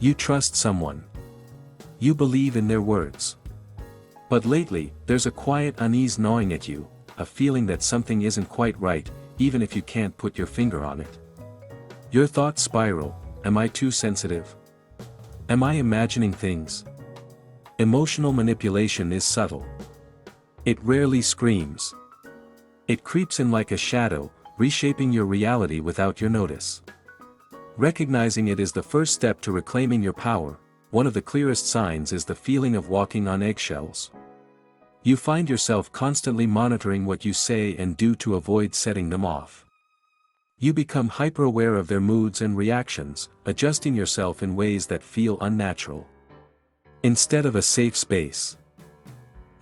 You trust someone. You believe in their words. But lately, there's a quiet unease gnawing at you, a feeling that something isn't quite right, even if you can't put your finger on it. Your thoughts spiral. Am I too sensitive? Am I imagining things? Emotional manipulation is subtle. It rarely screams. It creeps in like a shadow, reshaping your reality without your notice. Recognizing it is the first step to reclaiming your power. One of the clearest signs is the feeling of walking on eggshells. You find yourself constantly monitoring what you say and do to avoid setting them off. You become hyper-aware of their moods and reactions, adjusting yourself in ways that feel unnatural. Instead of a safe space,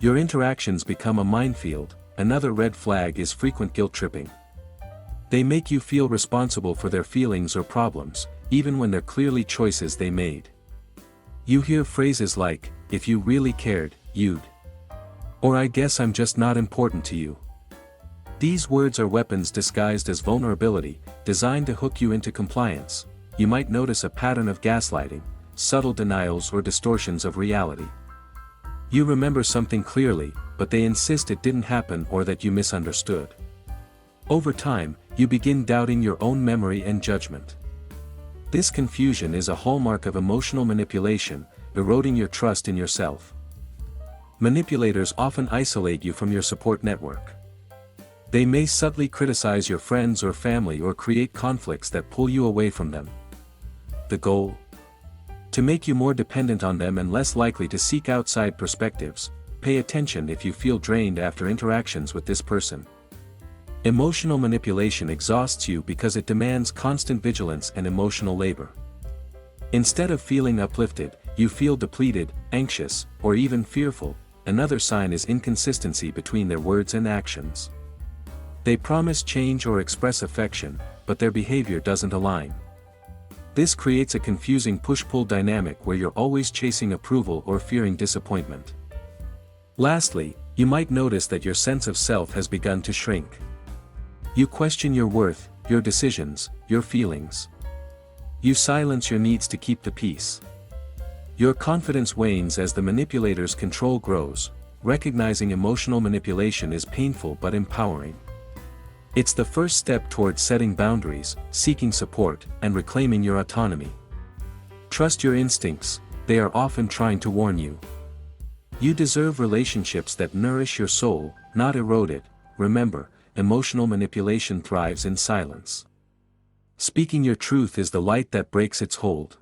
your interactions become a minefield. Another red flag is frequent guilt-tripping. They make you feel responsible for their feelings or problems, even when they're clearly choices they made. You hear phrases like, "If you really cared, you'd." Or "I guess I'm just not important to you." These words are weapons disguised as vulnerability, designed to hook you into compliance. You might notice a pattern of gaslighting, subtle denials or distortions of reality. You remember something clearly, but they insist it didn't happen or that you misunderstood. Over time, you begin doubting your own memory and judgment. This confusion is a hallmark of emotional manipulation, eroding your trust in yourself. Manipulators often isolate you from your support network. They may subtly criticize your friends or family or create conflicts that pull you away from them. The goal? To make you more dependent on them and less likely to seek outside perspectives. Pay attention if you feel drained after interactions with this person. Emotional manipulation exhausts you because it demands constant vigilance and emotional labor. Instead of feeling uplifted, you feel depleted, anxious, or even fearful. Another sign is inconsistency between their words and actions. They promise change or express affection, but their behavior doesn't align. This creates a confusing push-pull dynamic where you're always chasing approval or fearing disappointment. Lastly, you might notice that your sense of self has begun to shrink. You question your worth, your decisions, your feelings. You silence your needs to keep the peace. Your confidence wanes as the manipulator's control grows. Recognizing emotional manipulation is painful but empowering. It's the first step towards setting boundaries, seeking support, and reclaiming your autonomy. Trust your instincts, they are often trying to warn you. You deserve relationships that nourish your soul, not erode it. Remember, emotional manipulation thrives in silence. Speaking your truth is the light that breaks its hold.